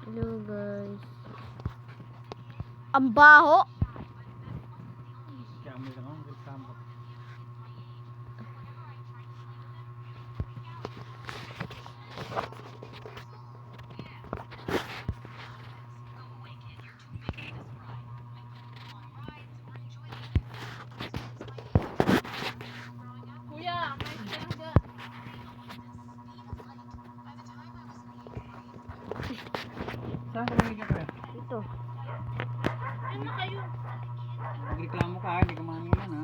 Hello guys. Ang baho. Kuya, may talaga. Saan ka nangigyan ka? Ito. Ano na kayo? Magreklamo ka, hindi ka mangingan ha.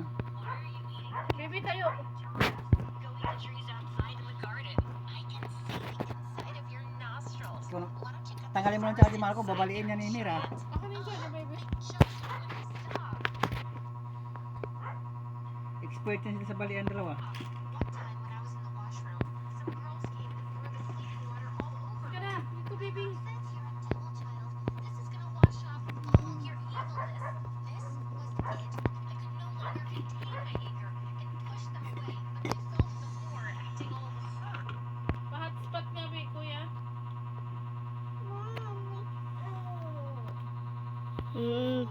Baby tayo. Ikaw na, tanggalin mo lang siya si Marco, babaliin niya ni Mir ha. Ako din siya, baby. Expert yan sila sa balian dalawa. Sige na, dito baby. Pa-hotspot nga ba, kuya?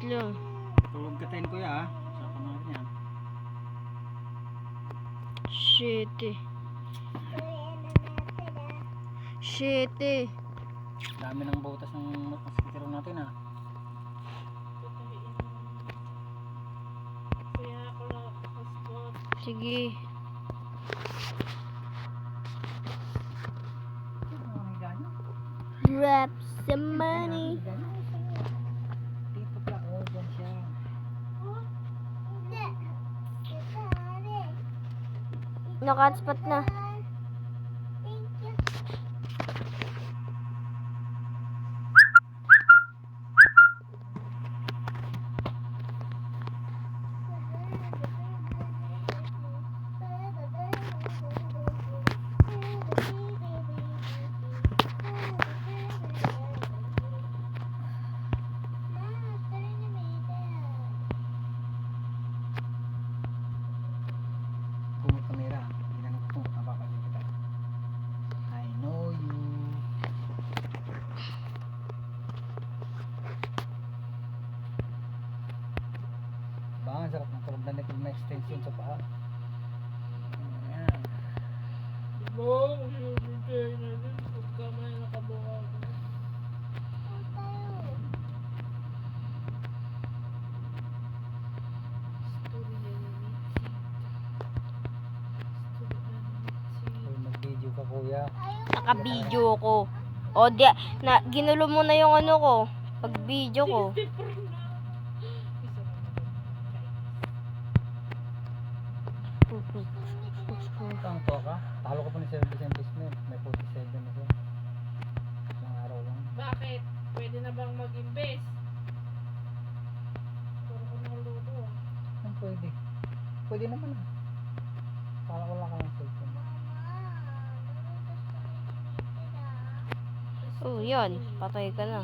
Lang. Tulog ka tayo kuya ha. Sa natin yan. Shit. Shit. Dami ng butas ng mosquito natin ha. Kuya, ako na hotspot. Sige. Wrap some money. Dito pa ako, dyan siya. Naka-hotspot na. Kung may kamera, ginanong ko kung mapapagin kita. I know you. Ba, ang sarap ng tulog na nito na extension sa paa. Ayan. Diba? Repair na rin. Pagka may nakabuha ako. Uy, mag-video ka kuya. Naka-video ko. O, ginulo mo na yung ano ko. Pag-video ko. Saan to ka? Talo ko pa ni 70 business. May 47 ako. Isang araw lang. Bakit? Pwede na bang mag-invest? Puro ko naluto. Saan pwede? Pwede naman ah. Para wala ka ng cellphone. Oh, yan. Patay ka na.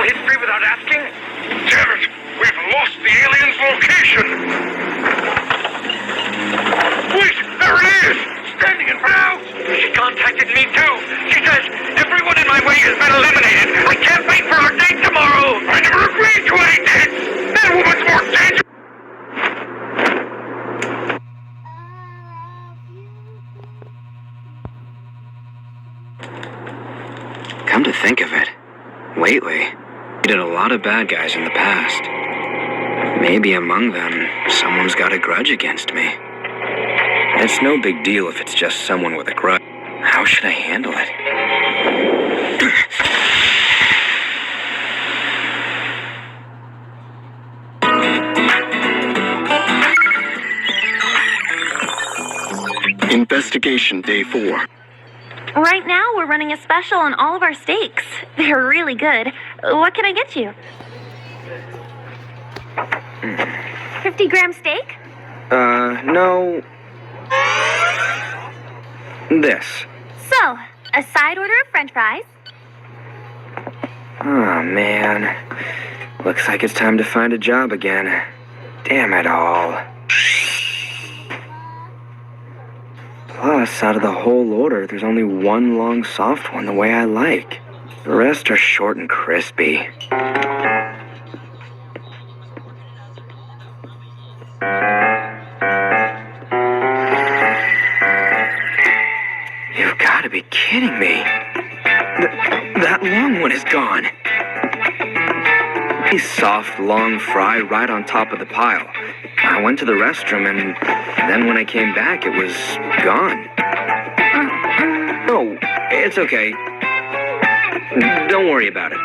whole history without asking? Damn it! We've lost the alien's location! Wait! There it is! Standing in front of us! She contacted me too! She says everyone in my way has been eliminated! I can't wait for our date tomorrow! I never agreed to any date! That woman's more dangerous! Come to think of it, lately, we did a lot of bad guys in the past. Maybe among them, someone's got a grudge against me. It's no big deal if it's just someone with a grudge. How should I handle it? Investigation Day 4. Right now, we're running a special on all of our steaks. They're really good. What can I get you? 50-gram steak? No. This. So, a side order of french fries. Oh, man. Looks like it's time to find a job again. Damn it all. Plus, out of the whole order, there's only one long soft one the way I like. The rest are short and crispy. You've got to be kidding me. That long one is gone. A soft, long fry right on top of the pile. I went to the restroom and then when I came back, it was gone. Oh, it's okay. Don't worry about it.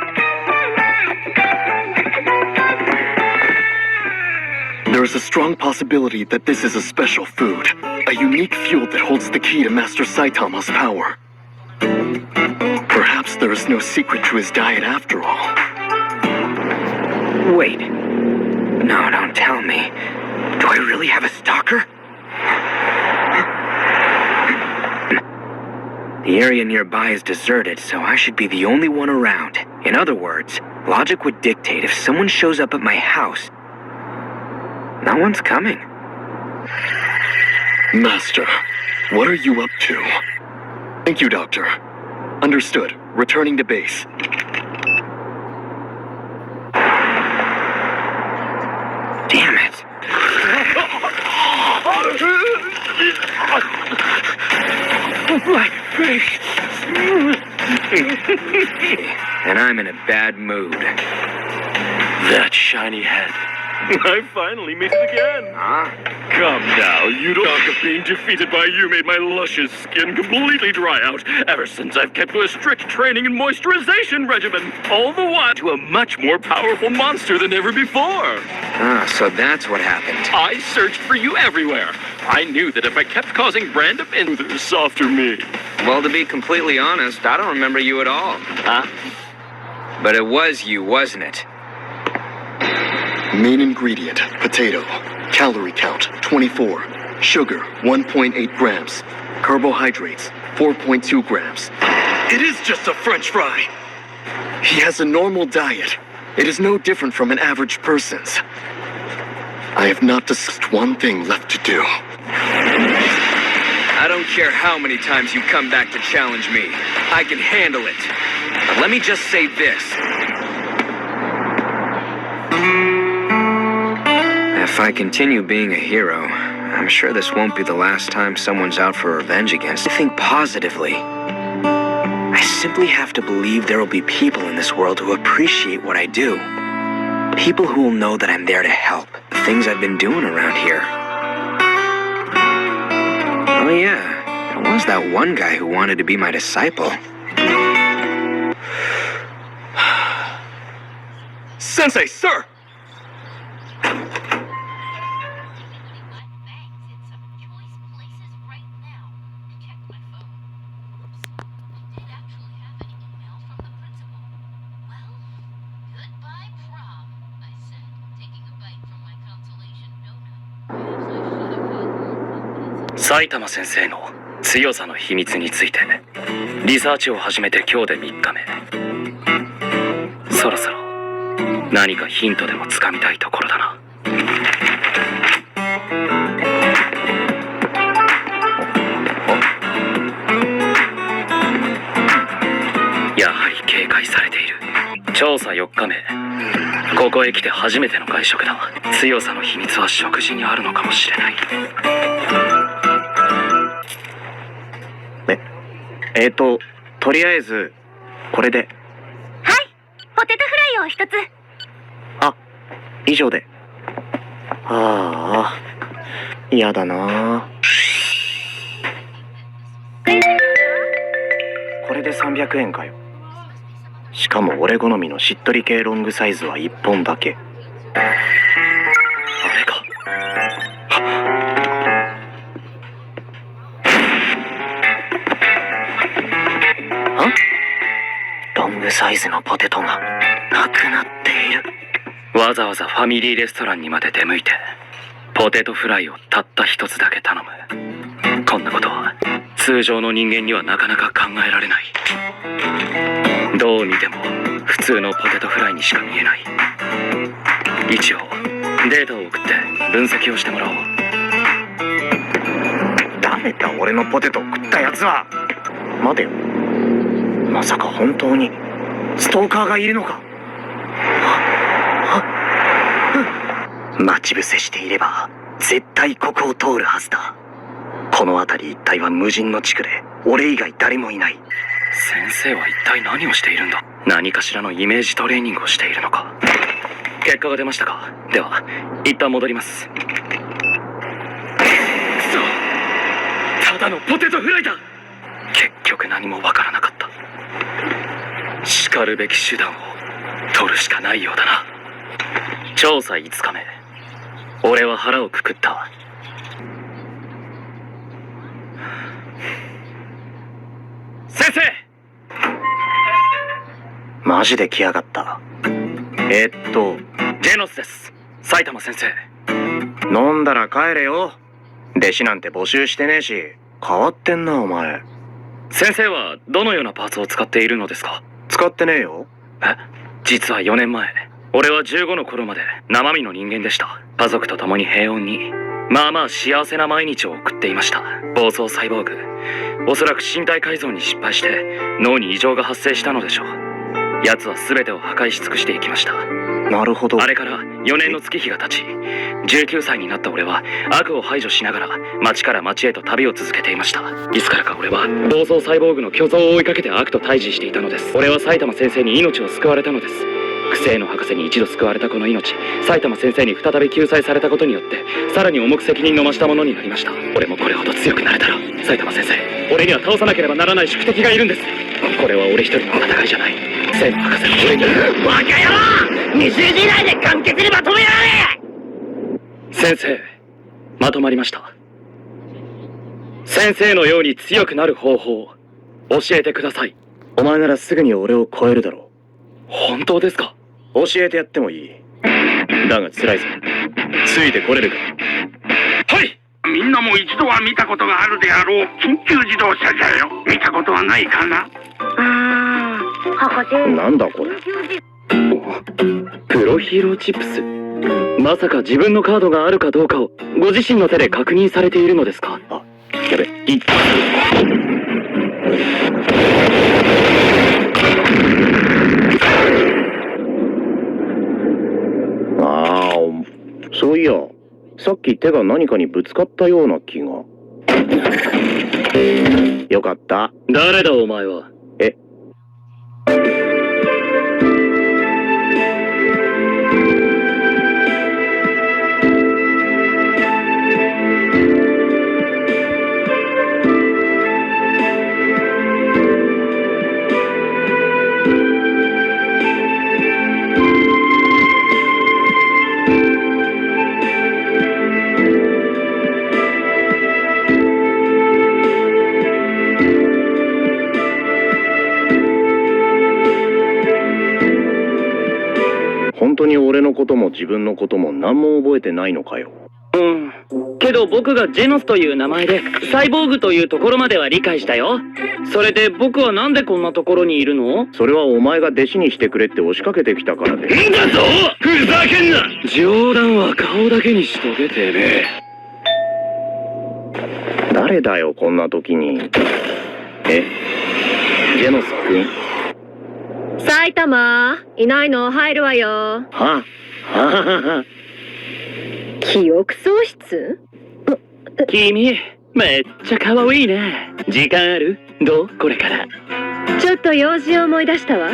There is a strong possibility that this is a special food, a unique fuel that holds the key to Master Saitama's power. Perhaps there is no secret to his diet after all. Wait. No, don't tell me. Do I really have a stalker? The area nearby is deserted, so I should be the only one around. In other words, logic would dictate if someone shows up at my house, no one's coming. Master, what are you up to? Thank you, Doctor. Understood. Returning to base. Damn it. My face. And I'm in a bad mood. That shiny head. I finally made it again. Huh? Come now, you don't talk of being defeated by you made my luscious skin completely dry out ever since I've kept to a strict training and moisturization regimen, all the while to a much more powerful monster than ever before. Ah, so that's what happened. I searched for you everywhere. I knew that if I kept causing random injuries, softer me. Well, to be completely honest, I don't remember you at all. Huh? But it was you, wasn't it? Main ingredient, potato. Calorie count, 24. Sugar, 1.8 grams. Carbohydrates, 4.2 grams. It is just a French fry. He has a normal diet. It is no different from an average person's. I have not discussed one thing left to do. I don't care how many times you come back to challenge me. I can handle it. But let me just say this. If I continue being a hero, I'm sure this won't be the last time someone's out for revenge against me. Think positively. I simply have to believe there will be people in this world who appreciate what I do. People who will know that I'm there to help. The things I've been doing around here. Oh yeah, there was that one guy who wanted to be my disciple. Sensei, sir!埼玉先生の強さの秘密についてリサーチを始めて今日で3日目。そろそろ何かヒントでもつかみたいところだな。やはり警戒されている。調査4日目。ここへ来て初めての外食だ。強さの秘密は食事にあるのかもしれない。とりあえずこれで。はい、ポテトフライを一つ。あ、以上で。ああ、嫌だな。これで300円かよ。しかも俺好みのしっとり系ロングサイズは1本だけ。あれか。ロングサイズのポテトがなくなっている。わざわざファミリーレストランにまで出向いてポテトフライをたった一つだけ頼む。こんなことは通常の人間にはなかなか考えられない。どう見ても普通のポテトフライにしか見えない。一応データを送って分析をしてもらおう。誰だ俺のポテトを食ったやつは。待てよ、まさか本当にストーカーがいるのか。待ち伏せしていれば絶対ここを通るはずだ。この辺り一帯は無人の地区で俺以外誰もいない。先生は一体何をしているんだ。何かしらのイメージトレーニングをしているのか。結果が出ましたか。では一旦戻ります。くそ、ただのポテトフライだ。結局何もわからなかった。しかるべき手段を取るしかないようだな。調査5日目。俺は腹をくくった。先生、マジで来やがった。ジェノスです。埼玉先生。飲んだら帰れよ。弟子なんて募集してねえし。変わってんなお前。先生はどのようなパーツを使っているのですか。使ってねえよ。実は4年前、俺は15の頃まで生身の人間でした。家族と共に平穏に、まあまあ幸せな毎日を送っていました。暴走サイボーグ、おそらく身体改造に失敗して脳に異常が発生したのでしょう。奴は全てを破壊し尽くしていきました。なるほど。あれから4年の月日が経ち、19歳になった俺は悪を排除しながら町から町へと旅を続けていました。いつからか俺は暴走サイボーグの巨像を追いかけて悪と対峙していたのです。俺は埼玉先生に命を救われたのです。クセイの博士に一度救われたこの命、埼玉先生に再び救済されたことによってさらに重く責任の増したものになりました。俺もこれほど強くなれたら、埼玉先生、俺には倒さなければならない宿敵がいるんです。これは俺一人の戦いじゃない。セイの博士の俺に。バカ野郎、20時以内で完結にまとめやれ。先生、まとまりました。先生のように強くなる方法を教えてください。お前ならすぐに俺を超えるだろう。本当ですか。教えてやってもいい。だが辛いぞ。ついてこれるか。はい。みんなも一度は見たことがあるであろう緊急自動車じゃよ。見たことはないかな。なんだこれ。プロヒーローチップス。まさか自分のカードがあるかどうかをご自身の手で確認されているのですか。あ、やべ、そういや、さっき手が何かにぶつかったような気が。よかった。誰だお前は。本当に俺のことも自分のことも何も覚えてないのかよ。けど僕がジェノスという名前でサイボーグというところまでは理解したよ。それで僕はなんでこんなところにいるの？それはお前が弟子にしてくれって押しかけてきたからで。んだぞ！ふざけんな！冗談は顔だけにしとけてめえ。誰だよこんな時に。え？ジェノス君？埼玉いないの？入るわよ。ははは。記憶喪失？君めっちゃ可愛いね。時間ある？どう？これから。ちょっと用事を思い出したわ。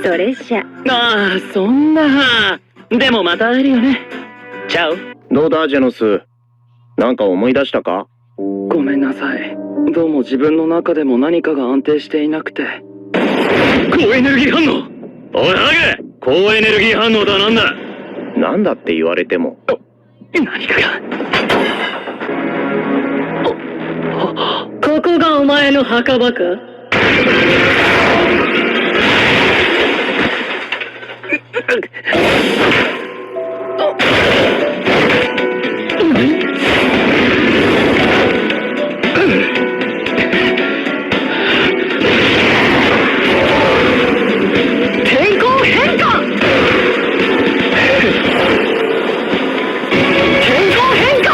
それじゃ。ああ、そんな。でもまた会えるよね。チャオ。どうだジェノス、なんか思い出したか？ごめんなさい。どうも自分の中でも何かが安定していなくて。高エネルギー反応！おいハゲ！高エネルギー反応だ。なんだ？なんだって言われても。何かが。ここがお前の墓場か？天候変化！天候変化！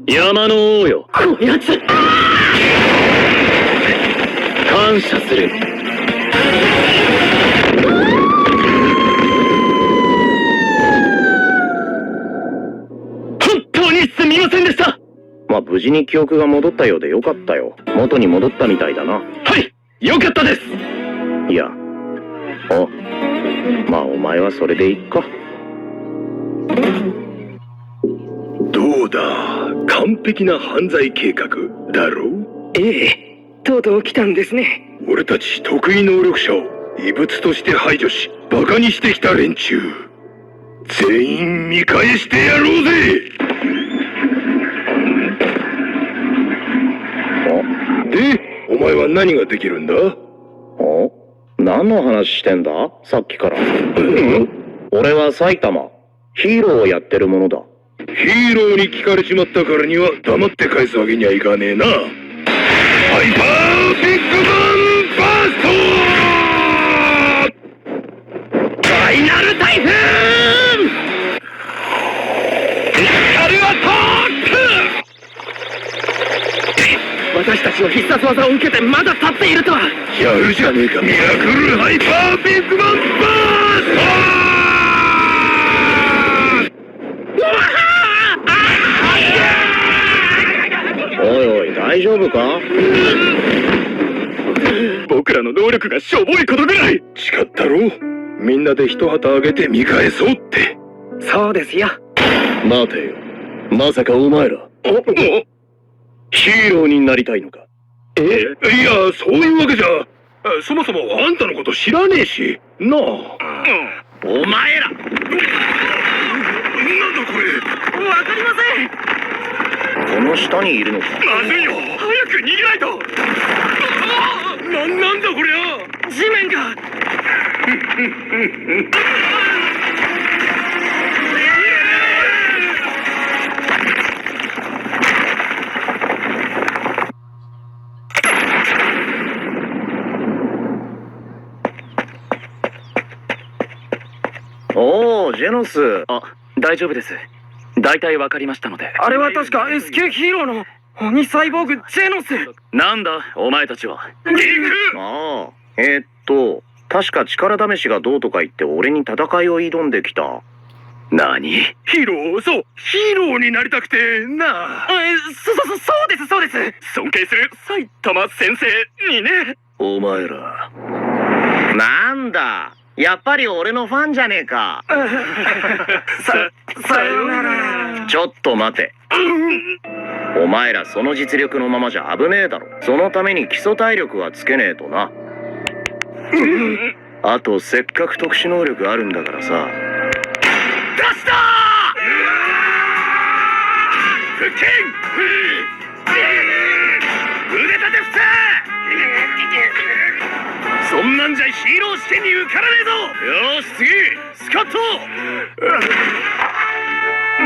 山の王よ、こやつ。感謝する。本当にすみませんでした。まあ無事に記憶が戻ったようでよかったよ。元に戻ったみたいだな。はい、よかったです。いや、まあお前はそれでいっか。どうだ、完璧な犯罪計画だろう？ええ、とうとう来たんですね。俺たち得意能力者を異物として排除しバカにしてきた連中、全員見返してやろうぜ。で、お前は何ができるんだ？何の話してんださっきから。俺は埼玉ヒーローをやってるものだ。ヒーローに聞かれちまったからには黙って返すわけにはいかねえな。ハイパービッグバンバースト！ファイナル台風！ビッカルアタック！私たちの必殺技を受けてまだ立っているとは。やるじゃねえか。ミラクルハイパービッグバンバースト！おいおい大丈夫か？僕らの能力がしょぼいことぐらい誓ったろ。みんなで一旗あげて見返そうって。そうですよ。待てよ、まさかお前らヒーローになりたいのか？いや、そういうわけじゃ。そもそもあんたのこと知らねえしなあ。お前ら。なんだこれ。わかりません。この下にいるのか？まずいよ、早く逃げないと。なんだこりゃ。地面が。おージェノス。あ、大丈夫です。大体わかりましたので。あれは確か SK ヒーローの鬼サイボーグジェノス。なんだお前たちは。ああ、確か力試しがどうとか言って俺に戦いを挑んできた。何？ヒーロー、そう、ヒーローになりたくてなあ。そうです。尊敬する埼玉先生にね。お前らなんだ、やっぱり俺のファンじゃねえか。さよなら。ちょっと待て。お前らその実力のままじゃ危ねえだろ。そのために基礎体力はつけねえとな。あとせっかく特殊能力あるんだからさ。出したー！腹筋！腕立て！そんなんじゃヒーロー試験に受からねえぞ。よーし次スカット。も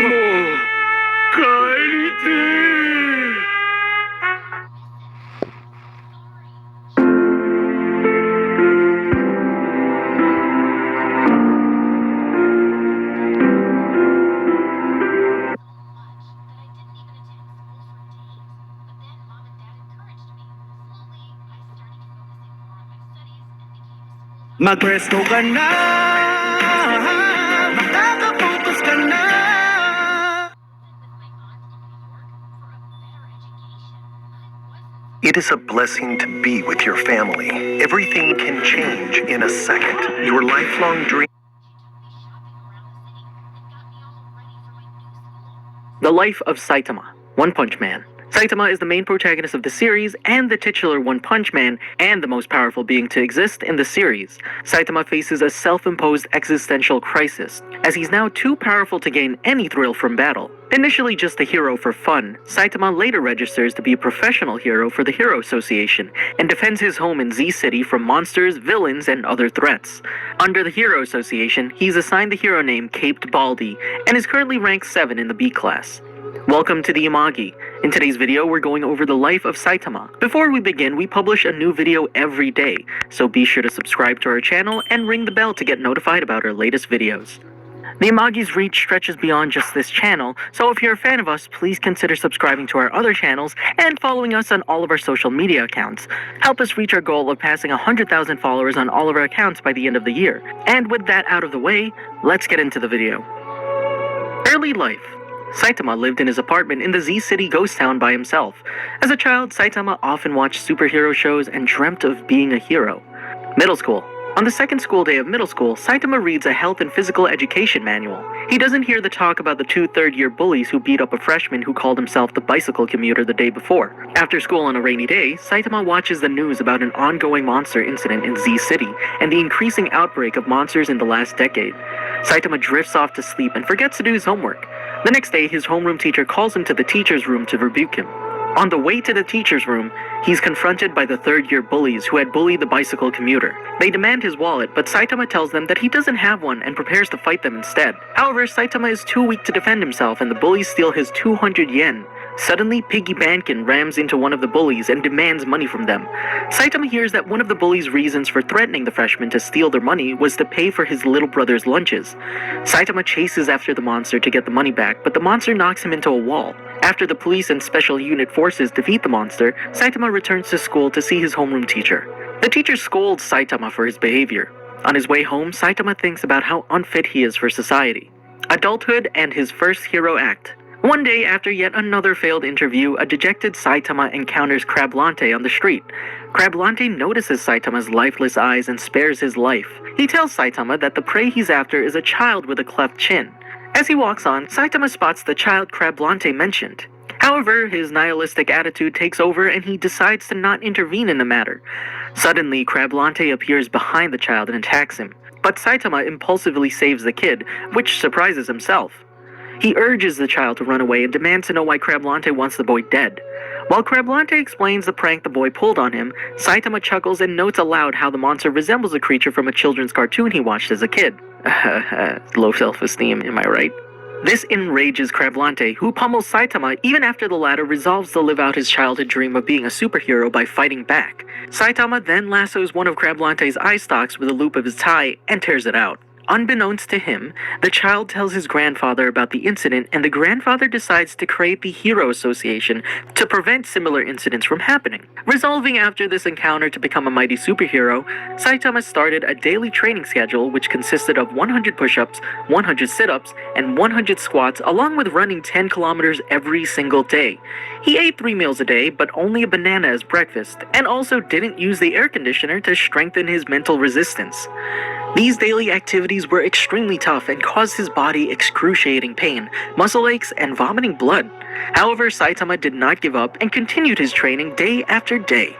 う帰りてー。Mag-presto ka na, makaka-focus ka na. It is a blessing to be with your family. Everything can change in a second. Your lifelong dream. The Life of Saitama, One Punch Man. Saitama is the main protagonist of the series and the titular One Punch Man and the most powerful being to exist in the series. Saitama faces a self-imposed existential crisis, as he's now too powerful to gain any thrill from battle. Initially just a hero for fun, Saitama later registers to be a professional hero for the Hero Association and defends his home in Z City from monsters, villains, and other threats. Under the Hero Association, he's assigned the hero name Caped Baldy and is currently ranked 7 in the B class. Welcome to the Imagi. In today's video, we're going over the life of Saitama. Before we begin, we publish a new video every day, so be sure to subscribe to our channel and ring the bell to get notified about our latest videos. The Imagi's reach stretches beyond just this channel, so if you're a fan of us, please consider subscribing to our other channels and following us on all of our social media accounts. Help us reach our goal of passing 100,000 followers on all of our accounts by the end of the year. And with that out of the way, let's get into the video. Early life. Saitama lived in his apartment in the Z City ghost town by himself. As a child, Saitama often watched superhero shows and dreamt of being a hero. Middle school. On the second school day of middle school, Saitama reads a health and physical education manual. He doesn't hear the talk about the 2 third-year bullies who beat up a freshman who called himself the bicycle commuter the day before. After school on a rainy day, Saitama watches the news about an ongoing monster incident in Z City and the increasing outbreak of monsters in the last decade. Saitama drifts off to sleep and forgets to do his homework. The next day, his homeroom teacher calls him to the teacher's room to rebuke him. On the way to the teacher's room, he's confronted by the third-year bullies who had bullied the bicycle commuter. They demand his wallet, but Saitama tells them that he doesn't have one and prepares to fight them instead. However, Saitama is too weak to defend himself and the bullies steal his 200 yen. Suddenly, Piggy Bankin rams into one of the bullies and demands money from them. Saitama hears that one of the bullies' reasons for threatening the freshman to steal their money was to pay for his little brother's lunches. Saitama chases after the monster to get the money back, but the monster knocks him into a wall. After the police and special unit forces defeat the monster, Saitama returns to school to see his homeroom teacher. The teacher scolds Saitama for his behavior. On his way home, Saitama thinks about how unfit he is for society. Adulthood and his first hero act. One day, after yet another failed interview, a dejected Saitama encounters Crablante on the street. Crablante notices Saitama's lifeless eyes and spares his life. He tells Saitama that the prey he's after is a child with a cleft chin. As he walks on, Saitama spots the child Crablante mentioned. However, his nihilistic attitude takes over and he decides to not intervene in the matter. Suddenly, Crablante appears behind the child and attacks him. But Saitama impulsively saves the kid, which surprises himself. He urges the child to run away and demands to know why Crablante wants the boy dead. While Crablante explains the prank the boy pulled on him, Saitama chuckles and notes aloud how the monster resembles a creature from a children's cartoon he watched as a kid. Low self-esteem, am I right? This enrages Crablante, who pummels Saitama even after the latter resolves to live out his childhood dream of being a superhero by fighting back. Saitama then lassos one of Crablante's eye stalks with a loop of his tie and tears it out. Unbeknownst to him, the child tells his grandfather about the incident, and the grandfather decides to create the Hero Association to prevent similar incidents from happening. Resolving after this encounter to become a mighty superhero, Saitama started a daily training schedule which consisted of 100 push-ups, 100 sit-ups, and 100 squats, along with running 10 kilometers every single day. He ate 3 meals a day, but only a banana as breakfast, and also didn't use the air conditioner to strengthen his mental resistance. These daily activities were extremely tough and caused his body excruciating pain, muscle aches, and vomiting blood. However, Saitama did not give up and continued his training day after day.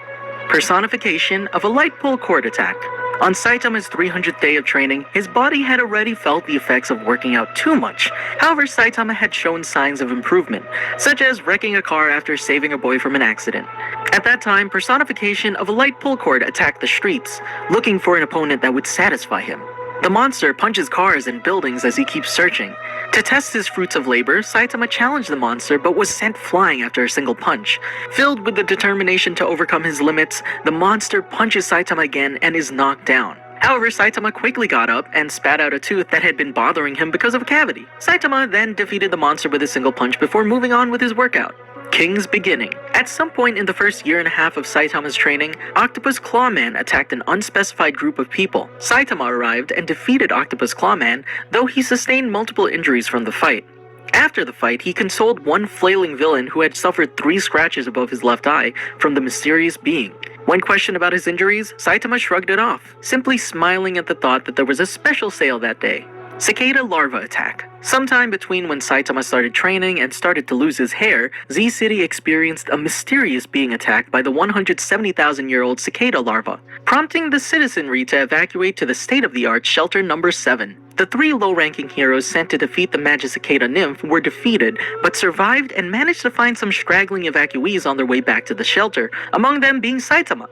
Personification of a light pull cord attack. On Saitama's 300th day of training, his body had already felt the effects of working out too much. However, Saitama had shown signs of improvement, such as wrecking a car after saving a boy from an accident. At that time, personification of a light pull cord attacked the streets, looking for an opponent that would satisfy him. The monster punches cars and buildings as he keeps searching. To test his fruits of labor, Saitama challenged the monster but was sent flying after a single punch. Filled with the determination to overcome his limits, the monster punches Saitama again and is knocked down. However, Saitama quickly got up and spat out a tooth that had been bothering him because of a cavity. Saitama then defeated the monster with a single punch before moving on with his workout. King's Beginning. At some point in the first year and a half of Saitama's training, Octopus Clawman attacked an unspecified group of people. Saitama arrived and defeated Octopus Clawman, though he sustained multiple injuries from the fight. After the fight, he consoled one flailing villain who had suffered 3 scratches above his left eye from the mysterious being. When questioned about his injuries, Saitama shrugged it off, simply smiling at the thought that there was a special sale that day. Cicada Larva Attack. Sometime between when Saitama started training and started to lose his hair, Z-City experienced a mysterious being attacked by the 170,000-year-old cicada larva, prompting the citizenry to evacuate to the state-of-the-art Shelter Number 7. The 3 low-ranking heroes sent to defeat the Magicicada nymph were defeated, but survived and managed to find some straggling evacuees on their way back to the shelter, among them being Saitama.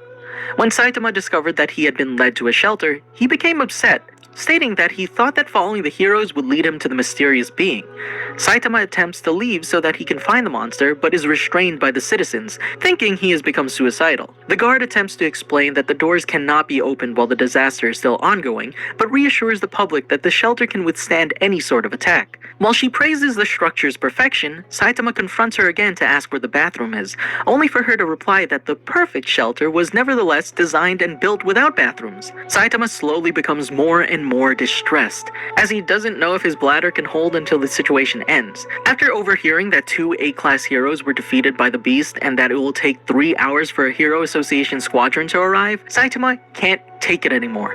When Saitama discovered that he had been led to a shelter, he became upset, stating that he thought that following the heroes would lead him to the mysterious being. Saitama attempts to leave so that he can find the monster, but is restrained by the citizens, thinking he has become suicidal. The guard attempts to explain that the doors cannot be opened while the disaster is still ongoing, but reassures the public that the shelter can withstand any sort of attack. While she praises the structure's perfection, Saitama confronts her again to ask where the bathroom is, only for her to reply that the perfect shelter was nevertheless designed and built without bathrooms. Saitama slowly becomes more and more distressed, as he doesn't know if his bladder can hold until the situation ends. After overhearing that 2 A-class heroes were defeated by the beast and that it will take 3 hours for a Hero Association squadron to arrive, Saitama can't take it anymore.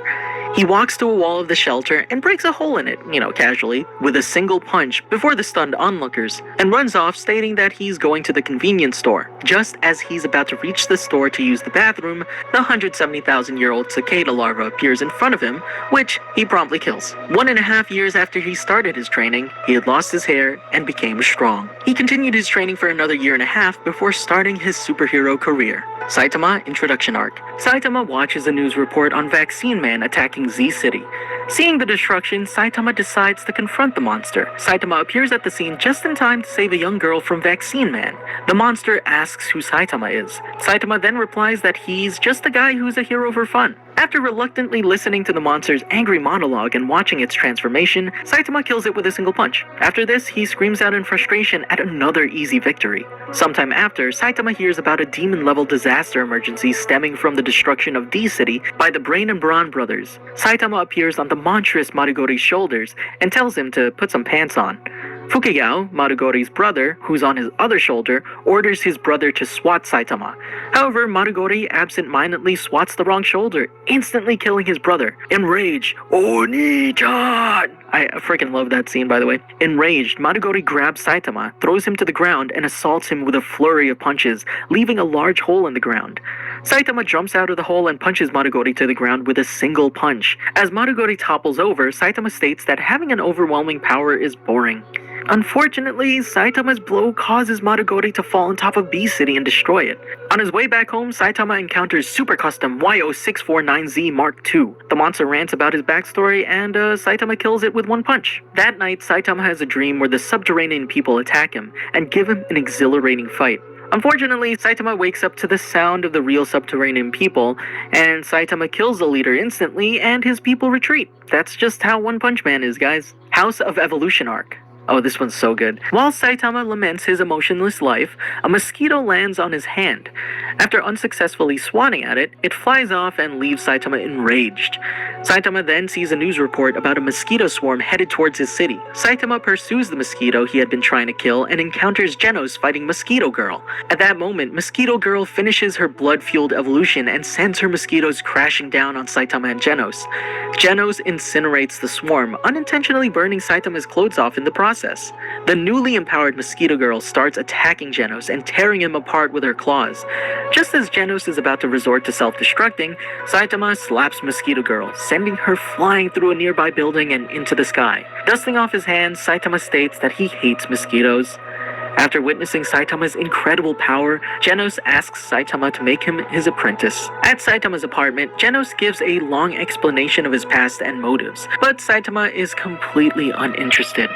He walks to a wall of the shelter and breaks a hole in it, casually, with a single punch before the stunned onlookers, and runs off stating that he's going to the convenience store. Just as he's about to reach the store to use the bathroom, the 170,000-year-old cicada larva appears in front of him, which he promptly kills. 1.5 years after he started his training, he had lost his hair and became strong. He continued his training for another 1.5 years before starting his superhero career. Saitama Introduction Arc. Saitama watches a news report on Vaccine Man attacking Z-City. Seeing the destruction, Saitama decides to confront the monster. Saitama appears at the scene just in time to save a young girl from Vaccine Man. The monster asks who Saitama is. Saitama then replies that he's just a guy who's a hero for fun. After reluctantly listening to the monster's angry monologue and watching its transformation, Saitama kills it with a single punch. After this, he screams out in frustration at another easy victory. Sometime after, Saitama hears about a demon-level disaster emergency stemming from the destruction of D-City by the Brain and Brawn brothers. Saitama appears on the monstrous Marugori's shoulders and tells him to put some pants on. Fukigao, Marugori's brother, who's on his other shoulder, orders his brother to swat Saitama. However, Marugori absent-mindedly swats the wrong shoulder, instantly killing his brother. Enraged, Oni-chan! I freaking love that scene, by the way. Enraged, Marugori grabs Saitama, throws him to the ground, and assaults him with a flurry of punches, leaving a large hole in the ground. Saitama jumps out of the hole and punches Marugori to the ground with a single punch. As Marugori topples over, Saitama states that having an overwhelming power is boring. Unfortunately, Saitama's blow causes Marugori to fall on top of B-City and destroy it. On his way back home, Saitama encounters Super Custom YO649Z Mark II. The monster rants about his backstory, and Saitama kills it with one punch. That night, Saitama has a dream where the subterranean people attack him and give him an exhilarating fight. Unfortunately, Saitama wakes up to the sound of the real subterranean people, and Saitama kills the leader instantly, and his people retreat. That's just how One Punch Man is, guys. House of Evolution Arc. Oh, this one's so good. While Saitama laments his emotionless life, a mosquito lands on his hand. After unsuccessfully swatting at it, it flies off and leaves Saitama enraged. Saitama then sees a news report about a mosquito swarm headed towards his city. Saitama pursues the mosquito he had been trying to kill and encounters Genos fighting Mosquito Girl. At that moment, Mosquito Girl finishes her blood-fueled evolution and sends her mosquitoes crashing down on Saitama and Genos. Genos incinerates the swarm, unintentionally burning Saitama's clothes off in the process. process. The newly empowered Mosquito Girl starts attacking Genos and tearing him apart with her claws. Just as Genos is about to resort to self-destructing, Saitama slaps Mosquito Girl, sending her flying through a nearby building and into the sky. Dusting off his hands, Saitama states that he hates mosquitoes. After witnessing Saitama's incredible power, Genos asks Saitama to make him his apprentice. At Saitama's apartment, Genos gives a long explanation of his past and motives, but Saitama is completely uninterested.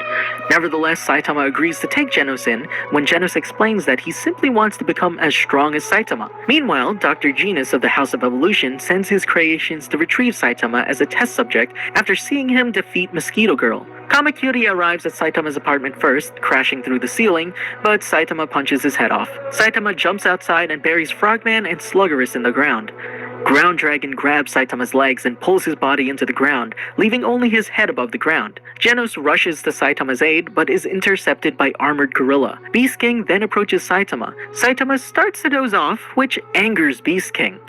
Nevertheless, Saitama agrees to take Genos in when Genos explains that he simply wants to become as strong as Saitama. Meanwhile, Dr. Genus of the House of Evolution sends his creations to retrieve Saitama as a test subject after seeing him defeat Mosquito Girl. Kamakuri arrives at Saitama's apartment first, crashing through the ceiling, but Saitama punches his head off. Saitama jumps outside and buries Frogman and Sluggerus in the ground. Ground Dragon grabs Saitama's legs and pulls his body into the ground, leaving only his head above the ground. Genos rushes to Saitama's aid, but is intercepted by Armored Gorilla. Beast King then approaches Saitama. Saitama starts to doze off, which angers Beast King.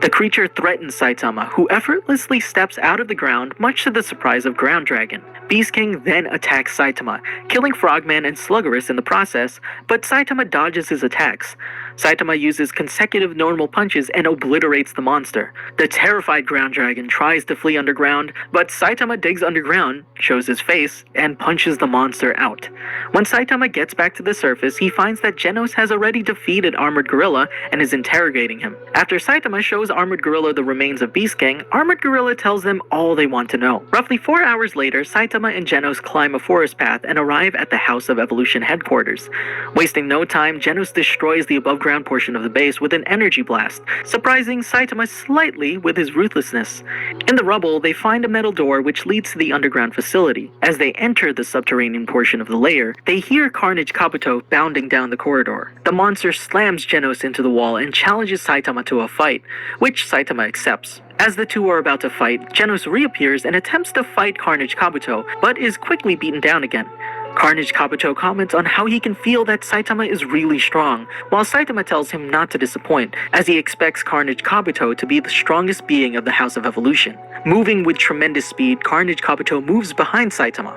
The creature threatens Saitama, who effortlessly steps out of the ground, much to the surprise of Ground Dragon. Beast King then attacks Saitama, killing Frogman and Sluggerus in the process, but Saitama dodges his attacks. Saitama uses consecutive normal punches and obliterates the monster. The terrified Ground Dragon tries to flee underground, but Saitama digs underground, shows his face, and punches the monster out. When Saitama gets back to the surface, he finds that Genos has already defeated Armored Gorilla and is interrogating him. After Saitama shows Armored Gorilla the remains of Beast King, Armored Gorilla tells them all they want to know. Roughly 4 hours later, Saitama and Genos climb a forest path and arrive at the House of Evolution headquarters. Wasting no time, Genos destroys the above-ground portion of the base with an energy blast, surprising Saitama slightly with his ruthlessness. In the rubble, they find a metal door which leads to the underground facility. As they enter the subterranean portion of the lair, they hear Carnage Kabuto bounding down the corridor. The monster slams Genos into the wall and challenges Saitama to a fight, which Saitama accepts. As the two are about to fight, Genos reappears and attempts to fight Carnage Kabuto, but is quickly beaten down again. Carnage Kabuto comments on how he can feel that Saitama is really strong, while Saitama tells him not to disappoint, as he expects Carnage Kabuto to be the strongest being of the House of Evolution. Moving with tremendous speed, Carnage Kabuto moves behind Saitama.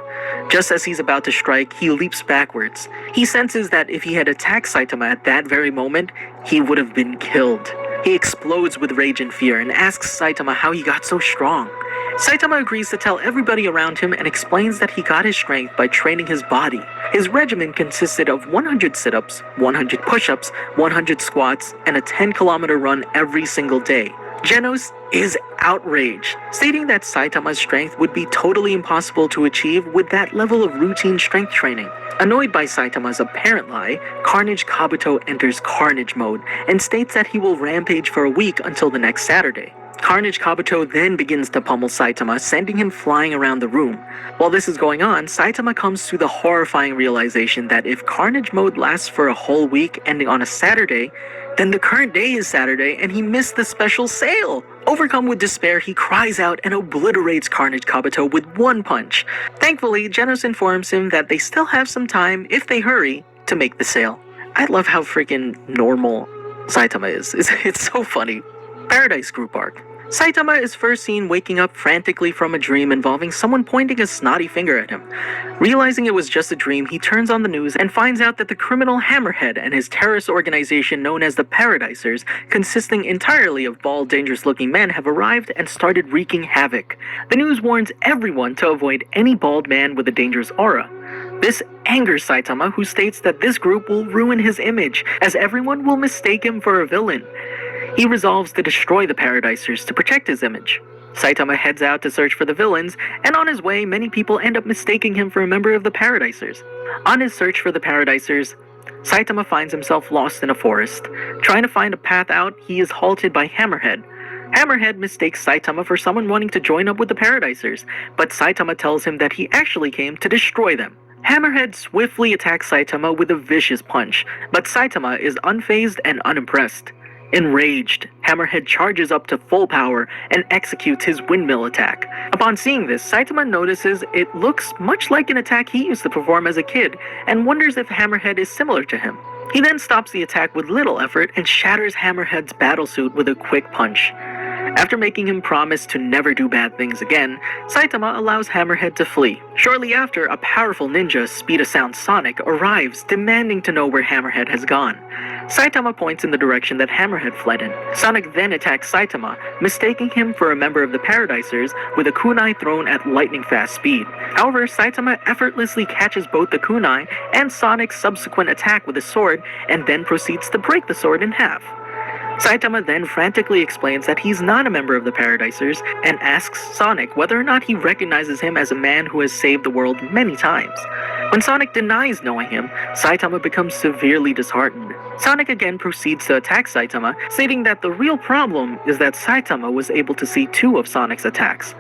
Just as he's about to strike, he leaps backwards. He senses that if he had attacked Saitama at that very moment, he would have been killed. He explodes with rage and fear and asks Saitama how he got so strong. Saitama agrees to tell everybody around him and explains that he got his strength by training his body. His regimen consisted of 100 sit-ups, 100 push-ups, 100 squats, and a 10-kilometer run every single day. Genos is outraged, stating that Saitama's strength would be totally impossible to achieve with that level of routine strength training. Annoyed by Saitama's apparent lie, Carnage Kabuto enters Carnage mode and states that he will rampage for a week until the next Saturday. Carnage Kabuto then begins to pummel Saitama, sending him flying around the room. While this is going on, Saitama comes to the horrifying realization that if Carnage mode lasts for a whole week ending on a Saturday, then the current day is Saturday and he missed the special sale. Overcome with despair, he cries out and obliterates Carnage Kabuto with one punch. Thankfully, Genos informs him that they still have some time, if they hurry, to make the sale. I love how freaking normal Saitama is. It's so funny. Paradise Group Arc. Saitama is first seen waking up frantically from a dream involving someone pointing a snotty finger at him. Realizing it was just a dream, he turns on the news and finds out that the criminal Hammerhead and his terrorist organization known as the Paradisers, consisting entirely of bald, dangerous-looking men, have arrived and started wreaking havoc. The news warns everyone to avoid any bald man with a dangerous aura. This angers Saitama, who states that this group will ruin his image, as everyone will mistake him for a villain. He resolves to destroy the Paradisers to protect his image. Saitama heads out to search for the villains, and on his way, many people end up mistaking him for a member of the Paradisers. On his search for the Paradisers, Saitama finds himself lost in a forest. Trying to find a path out, he is halted by Hammerhead. Hammerhead mistakes Saitama for someone wanting to join up with the Paradisers, but Saitama tells him that he actually came to destroy them. Hammerhead swiftly attacks Saitama with a vicious punch, but Saitama is unfazed and unimpressed. Enraged, Hammerhead charges up to full power and executes his windmill attack. Upon seeing this, Saitama notices it looks much like an attack he used to perform as a kid and wonders if Hammerhead is similar to him. He then stops the attack with little effort and shatters Hammerhead's battlesuit with a quick punch. After making him promise to never do bad things again, Saitama allows Hammerhead to flee. Shortly after, a powerful ninja, Speed of Sound Sonic, arrives, demanding to know where Hammerhead has gone. Saitama points in the direction that Hammerhead fled in. Sonic then attacks Saitama, mistaking him for a member of the Paradisers with a kunai thrown at lightning-fast speed. However, Saitama effortlessly catches both the kunai and Sonic's subsequent attack with a sword, and then proceeds to break the sword in half. Saitama then frantically explains that he's not a member of the Paradisers and asks Sonic whether or not he recognizes him as a man who has saved the world many times. When Sonic denies knowing him, Saitama becomes severely disheartened. Sonic again proceeds to attack Saitama, stating that the real problem is that Saitama was able to see 2 of Sonic's attacks,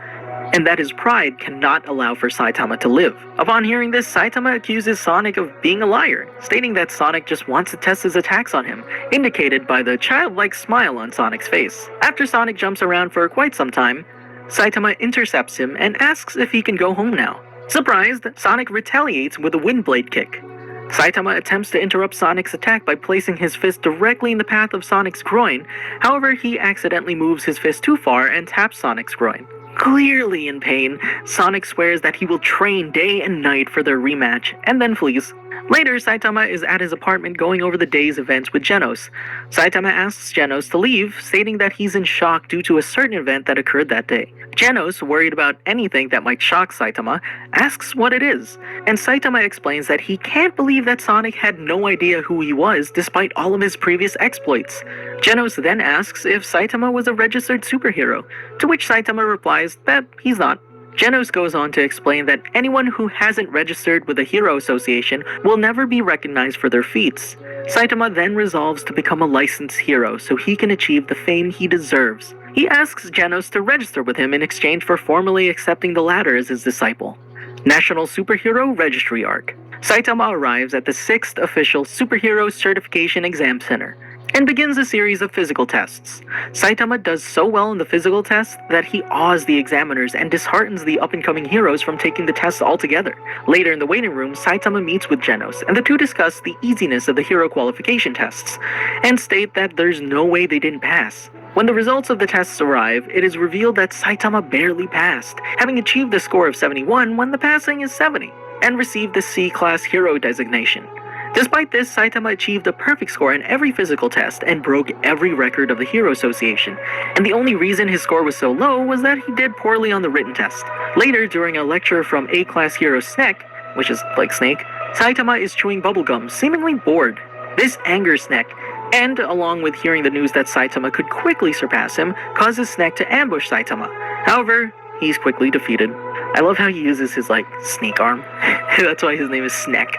and that his pride cannot allow for Saitama to live. Upon hearing this, Saitama accuses Sonic of being a liar, stating that Sonic just wants to test his attacks on him, indicated by the childlike smile on Sonic's face. After Sonic jumps around for quite some time, Saitama intercepts him and asks if he can go home now. Surprised, Sonic retaliates with a wind blade kick. Saitama attempts to interrupt Sonic's attack by placing his fist directly in the path of Sonic's groin. However, he accidentally moves his fist too far and taps Sonic's groin. Clearly in pain, Sonic swears that he will train day and night for their rematch, and then flees. Later, Saitama is at his apartment going over the day's events with Genos. Saitama asks Genos to leave, stating that he's in shock due to a certain event that occurred that day. Genos, worried about anything that might shock Saitama, asks what it is, and Saitama explains that he can't believe that Sonic had no idea who he was despite all of his previous exploits. Genos then asks if Saitama was a registered superhero, to which Saitama replies that he's not. Genos goes on to explain that anyone who hasn't registered with the Hero Association will never be recognized for their feats. Saitama then resolves to become a licensed hero so he can achieve the fame he deserves. He asks Genos to register with him in exchange for formally accepting the latter as his disciple. National Superhero Registry Arc. Saitama arrives at the 6th official Superhero Certification Exam Center and begins a series of physical tests. Saitama does so well in the physical tests that he awes the examiners and disheartens the up-and-coming heroes from taking the tests altogether. Later in the waiting room, Saitama meets with Genos, and the two discuss the easiness of the hero qualification tests, and state that there's no way they didn't pass. When the results of the tests arrive, it is revealed that Saitama barely passed, having achieved a score of 71 when the passing is 70, and received the C-Class Hero designation. Despite this, Saitama achieved a perfect score in every physical test and broke every record of the Hero Association, and the only reason his score was so low was that he did poorly on the written test. Later, during a lecture from A-Class Hero Snek, which is like Snake, Saitama is chewing bubblegum, seemingly bored. This angers Snek, and along with hearing the news that Saitama could quickly surpass him, causes Snek to ambush Saitama. However, he's quickly defeated. I love how he uses his, sneak arm. That's why his name is Snek.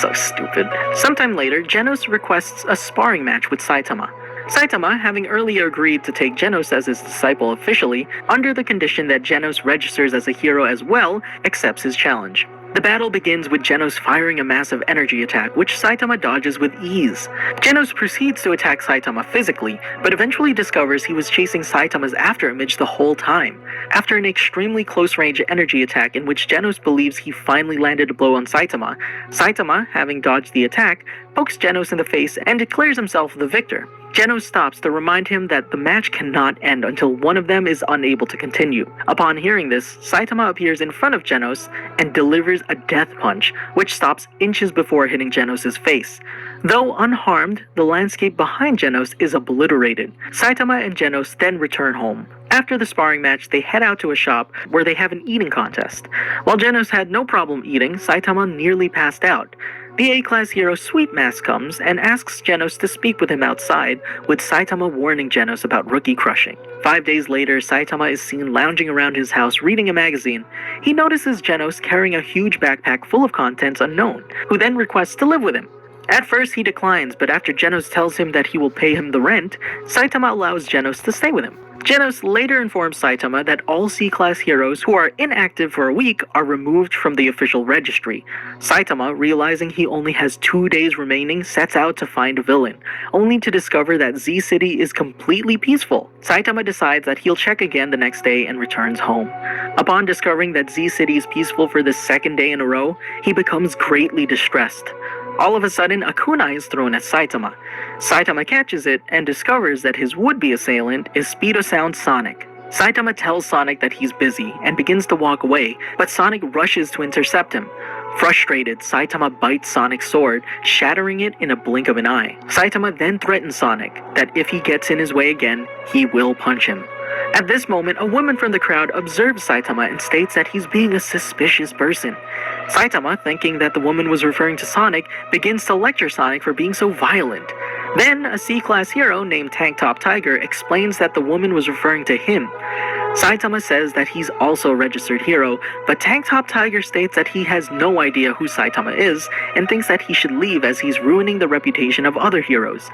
So stupid. Sometime later, Genos requests a sparring match with Saitama. Saitama, having earlier agreed to take Genos as his disciple officially, under the condition that Genos registers as a hero as well, accepts his challenge. The battle begins with Genos firing a massive energy attack, which Saitama dodges with ease. Genos proceeds to attack Saitama physically, but eventually discovers he was chasing Saitama's afterimage the whole time. After an extremely close-range energy attack in which Genos believes he finally landed a blow on Saitama, Saitama, having dodged the attack, pokes Genos in the face and declares himself the victor. Genos stops to remind him that the match cannot end until one of them is unable to continue. Upon hearing this, Saitama appears in front of Genos and delivers a death punch, which stops inches before hitting Genos' face. Though unharmed, the landscape behind Genos is obliterated. Saitama and Genos then return home. After the sparring match, they head out to a shop where they have an eating contest. While Genos had no problem eating, Saitama nearly passed out. The A-Class hero Sweet Mask comes and asks Genos to speak with him outside, with Saitama warning Genos about rookie crushing. 5 days later, Saitama is seen lounging around his house reading a magazine. He notices Genos carrying a huge backpack full of contents unknown, who then requests to live with him. At first he declines, but after Genos tells him that he will pay him the rent, Saitama allows Genos to stay with him. Genos later informs Saitama that all C-Class heroes who are inactive for a week are removed from the official registry. Saitama, realizing he only has 2 days remaining, sets out to find a villain, only to discover that Z-City is completely peaceful. Saitama decides that he'll check again the next day and returns home. Upon discovering that Z-City is peaceful for the 2nd day in a row, he becomes greatly distressed. All of a sudden, a kunai is thrown at Saitama. Saitama catches it and discovers that his would-be assailant is Speedosound Sonic. Saitama tells Sonic that he's busy and begins to walk away, but Sonic rushes to intercept him. Frustrated, Saitama bites Sonic's sword, shattering it in a blink of an eye. Saitama then threatens Sonic that if he gets in his way again, he will punch him. At this moment, a woman from the crowd observes Saitama and states that he's being a suspicious person. Saitama, thinking that the woman was referring to Sonic, begins to lecture Sonic for being so violent. Then, a C-class hero named Tank Top Tiger explains that the woman was referring to him. Saitama says that he's also a registered hero, but Tank Top Tiger states that he has no idea who Saitama is and thinks that he should leave as he's ruining the reputation of other heroes.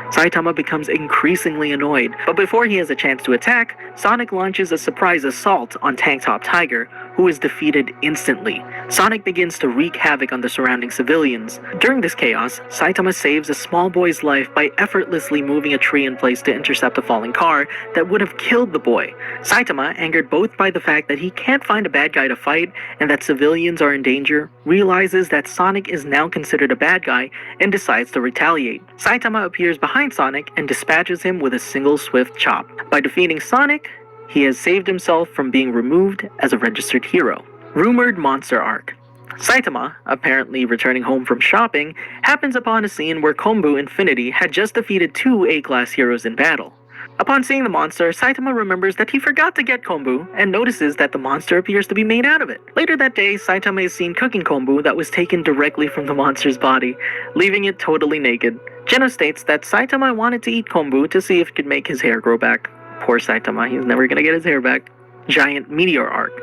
Saitama becomes increasingly annoyed, but before he has a chance to attack, Sonic launches a surprise assault on Tank Top Tiger, who is defeated instantly. Sonic begins to wreak havoc on the surrounding civilians. During this chaos, Saitama saves a small boy's life by effortlessly moving a tree in place to intercept a falling car that would have killed the boy. Saitama, angered both by the fact that he can't find a bad guy to fight and that civilians are in danger, realizes that Sonic is now considered a bad guy and decides to retaliate. Saitama appears behind Sonic and dispatches him with a single swift chop. By defeating Sonic, he has saved himself from being removed as a registered hero. Rumored Monster Arc. Saitama, apparently returning home from shopping, happens upon a scene where Kombu Infinity had just defeated 2 A-class heroes in battle. Upon seeing the monster, Saitama remembers that he forgot to get kombu and notices that the monster appears to be made out of it. Later that day, Saitama is seen cooking kombu that was taken directly from the monster's body, leaving it totally naked. Geno states that Saitama wanted to eat kombu to see if it could make his hair grow back. Poor Saitama, he's never gonna get his hair back. Giant Meteor Arc.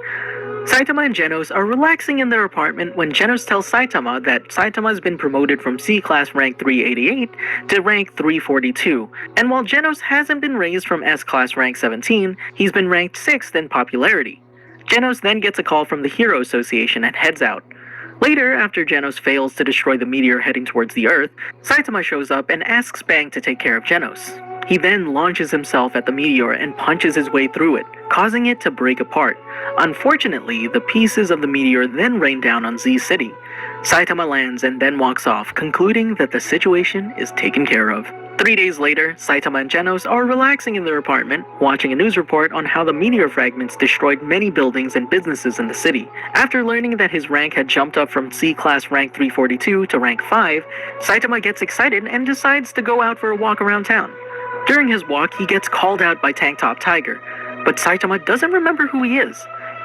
Saitama and Genos are relaxing in their apartment when Genos tells Saitama that Saitama has been promoted from C-Class rank 388 to rank 342, and while Genos hasn't been raised from S-Class rank 17, he's been ranked 6th in popularity. Genos then gets a call from the Hero Association and heads out. Later, after Genos fails to destroy the meteor heading towards the Earth, Saitama shows up and asks Bang to take care of Genos. He then launches himself at the meteor and punches his way through it, causing it to break apart. Unfortunately, the pieces of the meteor then rain down on Z City. Saitama lands and then walks off, concluding that the situation is taken care of. 3 days later, Saitama and Genos are relaxing in their apartment, watching a news report on how the meteor fragments destroyed many buildings and businesses in the city. After learning that his rank had jumped up from C-Class rank 342 to rank 5, Saitama gets excited and decides to go out for a walk around town. During his walk, he gets called out by Tank Top Tiger, but Saitama doesn't remember who he is.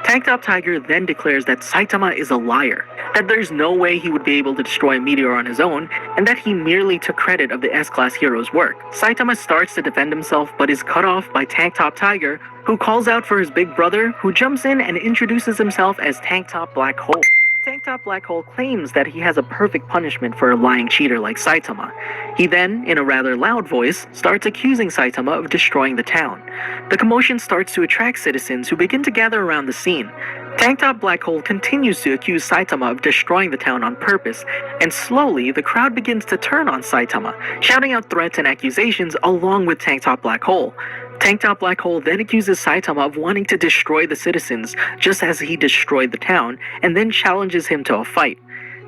Tank Top Tiger then declares that Saitama is a liar, that there's no way he would be able to destroy a meteor on his own, and that he merely took credit of the S-Class hero's work. Saitama starts to defend himself but is cut off by Tank Top Tiger, who calls out for his big brother, who jumps in and introduces himself as Tank Top Black Hole. Tank Top Black Hole claims that he has a perfect punishment for a lying cheater like Saitama. He then, in a rather loud voice, starts accusing Saitama of destroying the town. The commotion starts to attract citizens who begin to gather around the scene. Tank Top Black Hole continues to accuse Saitama of destroying the town on purpose, and slowly the crowd begins to turn on Saitama, shouting out threats and accusations along with Tank Top Black Hole. Tank Top Black Hole then accuses Saitama of wanting to destroy the citizens, just as he destroyed the town, and then challenges him to a fight.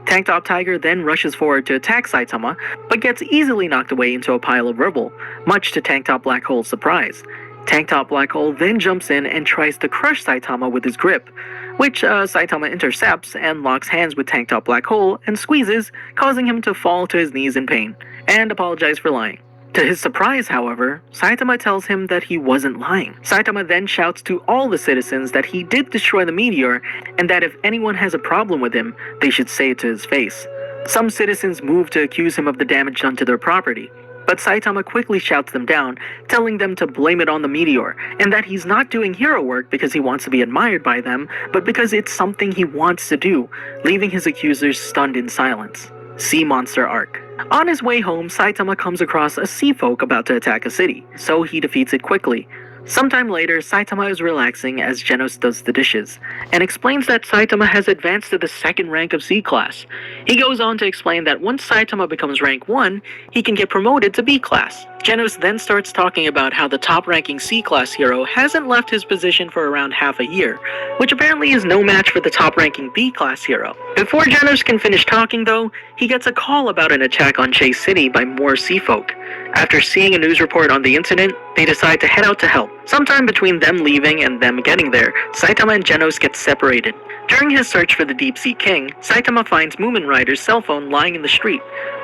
Tank Top Tiger then rushes forward to attack Saitama, but gets easily knocked away into a pile of rubble, much to Tank Top Black Hole's surprise. Tank Top Black Hole then jumps in and tries to crush Saitama with his grip, which Saitama intercepts and locks hands with Tank Top Black Hole and squeezes, causing him to fall to his knees in pain, and apologize for lying. To his surprise, however, Saitama tells him that he wasn't lying. Saitama then shouts to all the citizens that he did destroy the meteor, and that if anyone has a problem with him, they should say it to his face. Some citizens move to accuse him of the damage done to their property, but Saitama quickly shouts them down, telling them to blame it on the meteor, and that he's not doing hero work because he wants to be admired by them, but because it's something he wants to do, leaving his accusers stunned in silence. Sea Monster Arc. On his way home, Saitama comes across a sea folk about to attack a city, so he defeats it quickly. Sometime later, Saitama is relaxing as Genos does the dishes, and explains that Saitama has advanced to the 2nd rank of C-Class. He goes on to explain that once Saitama becomes rank 1, he can get promoted to B-Class. Genos then starts talking about how the top-ranking C-class hero hasn't left his position for around half a year, which apparently is no match for the top-ranking B-class hero. Before Genos can finish talking though, he gets a call about an attack on Chase City by more Seafolk. After seeing a news report on the incident, they decide to head out to help. Sometime between them leaving and them getting there, Saitama and Genos get separated. During his search for the Deep Sea King, Saitama finds Moomin Rider's cell phone lying in the street.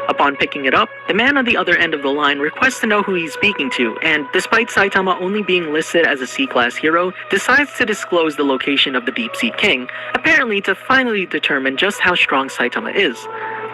Upon picking it up, the man on the other end of the line requests to know who he's speaking to, and despite Saitama only being listed as a C-class hero, decides to disclose the location of the Deep Sea King, apparently to finally determine just how strong Saitama is.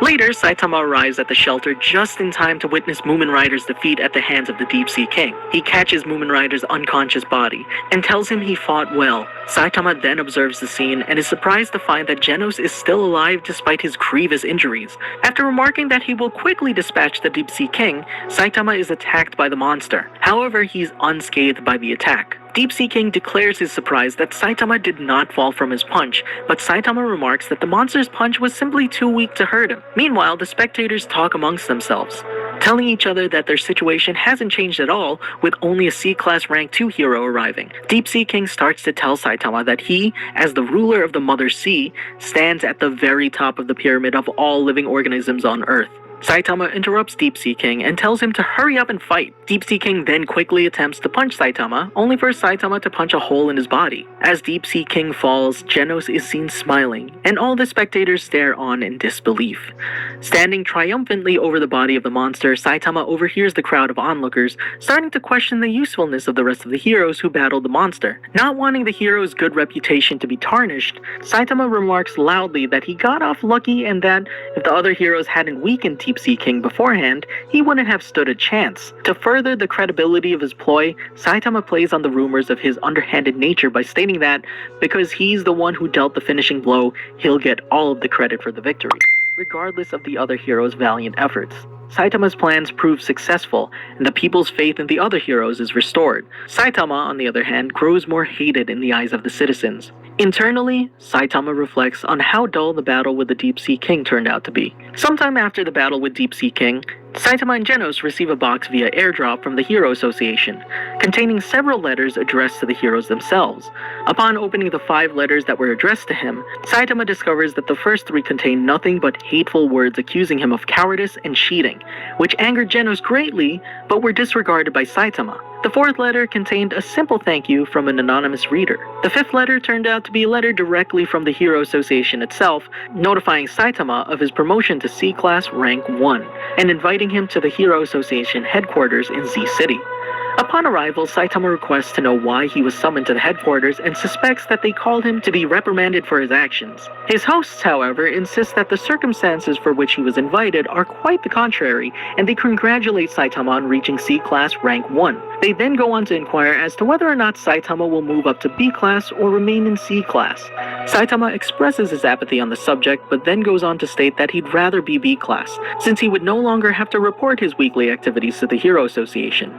Later, Saitama arrives at the shelter just in time to witness Moomin Rider's defeat at the hands of the Deep Sea King. He catches Moomin Rider's unconscious body and tells him he fought well. Saitama then observes the scene and is surprised to find that Genos is still alive despite his grievous injuries. After remarking that he will quickly dispatch the Deep Sea King, Saitama is attacked by the monster. However, he's unscathed by the attack. Deep Sea King declares his surprise that Saitama did not fall from his punch, but Saitama remarks that the monster's punch was simply too weak to hurt him. Meanwhile, the spectators talk amongst themselves, telling each other that their situation hasn't changed at all, with only a C-class rank 2 hero arriving. Deep Sea King starts to tell Saitama that he, as the ruler of the Mother Sea, stands at the very top of the pyramid of all living organisms on Earth. Saitama interrupts Deep Sea King and tells him to hurry up and fight. Deep Sea King then quickly attempts to punch Saitama, only for Saitama to punch a hole in his body. As Deep Sea King falls, Genos is seen smiling, and all the spectators stare on in disbelief. Standing triumphantly over the body of the monster, Saitama overhears the crowd of onlookers, starting to question the usefulness of the rest of the heroes who battled the monster. Not wanting the hero's good reputation to be tarnished, Saitama remarks loudly that he got off lucky and that if the other heroes hadn't weakened Deep Sea King beforehand, he wouldn't have stood a chance. To further the credibility of his ploy, Saitama plays on the rumors of his underhanded nature by stating that because he's the one who dealt the finishing blow, he'll get all of the credit for the victory, regardless of the other heroes' valiant efforts. Saitama's plans prove successful, and the people's faith in the other heroes is restored. Saitama, on the other hand, grows more hated in the eyes of the citizens. Internally, Saitama reflects on how dull the battle with the Deep Sea King turned out to be. Sometime after the battle with Deep Sea King, Saitama and Genos receive a box via airdrop from the Hero Association, containing several letters addressed to the heroes themselves. Upon opening the 5 letters that were addressed to him, Saitama discovers that the first 3 contain nothing but hateful words accusing him of cowardice and cheating, which angered Genos greatly, but were disregarded by Saitama. The 4th letter contained a simple thank you from an anonymous reader. The 5th letter turned out to be a letter directly from the Hero Association itself, notifying Saitama of his promotion to C-Class Rank 1, and inviting him to the Hero Association headquarters in Z City. Upon arrival, Saitama requests to know why he was summoned to the headquarters and suspects that they called him to be reprimanded for his actions. His hosts, however, insist that the circumstances for which he was invited are quite the contrary, and they congratulate Saitama on reaching C-Class Rank 1. They then go on to inquire as to whether or not Saitama will move up to B-Class or remain in C-Class. Saitama expresses his apathy on the subject, but then goes on to state that he'd rather be B-Class, since he would no longer have to report his weekly activities to the Hero Association.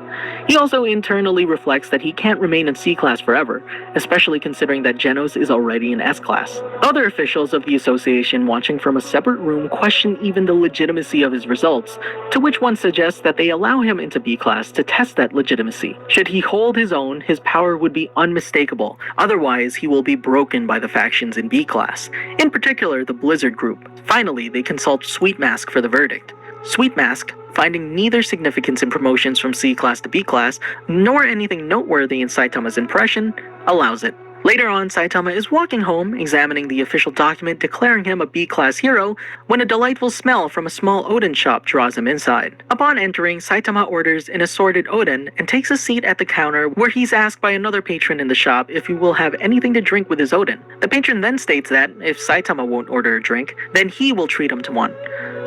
He also internally reflects that he can't remain in C-Class forever, especially considering that Genos is already in S-Class. Other officials of the association watching from a separate room question even the legitimacy of his results, to which one suggests that they allow him into B-Class to test that legitimacy. Should he hold his own, his power would be unmistakable, otherwise he will be broken by the factions in B-Class, in particular the Blizzard Group. Finally, they consult Sweet Mask for the verdict. Sweet Mask, finding neither significance in promotions from C-Class to B-Class, nor anything noteworthy in Saitama's impression, allows it. Later on, Saitama is walking home, examining the official document declaring him a B-Class hero, when a delightful smell from a small Oden shop draws him inside. Upon entering, Saitama orders an assorted Oden and takes a seat at the counter where he's asked by another patron in the shop if he will have anything to drink with his Oden. The patron then states that, if Saitama won't order a drink, then he will treat him to one.